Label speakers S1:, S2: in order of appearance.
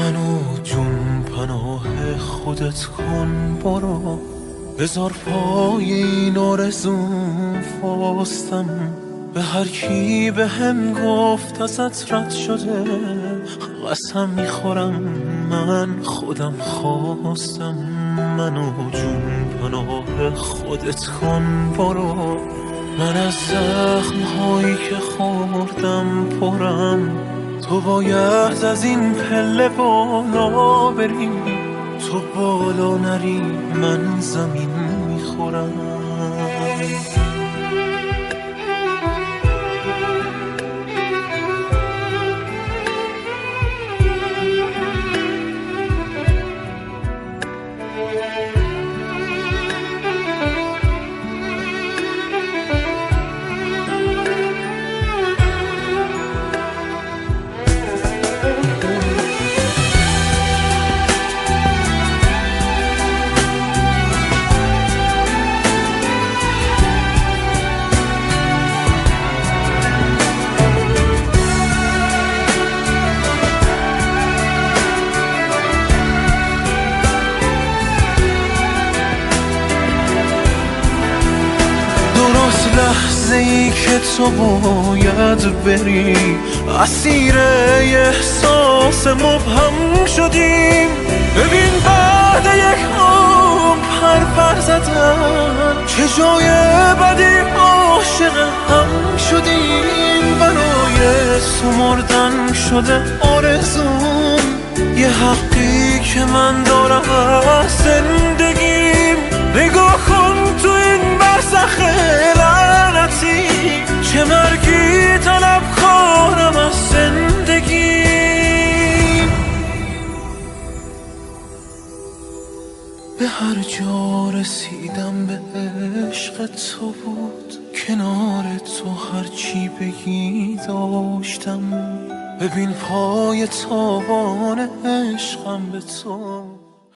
S1: منو جون پناه خودت کن، برو بذار پای این آرزوم فاستم. به هر کی به هم گفت ازت رد شده، قسم میخورم من خودم خواستم. منو جون پناه خودت کن، برو. من از زخم‌هایی که خوردم پرم، تو باید از این پله بالا بری. تو بالا نری من زمین میخورم. لحظه‌ای که تو باید بری، اسیر احساس مبهم شدیم. ببین بعد یک عمر پر زدن، چه جای بدی عاشق هم شدیم. برای سمردن شده آرزوم، یه حقی که من دارم از زندگیم. نگاه کن تو این برزخ لعنتی، چه مرگی طلب کارم از زندگی. به هر جا رسیدم به عشق تو بود، کنار تو هرچی بگی داشتم. ببین پای تابان عشقم به تو.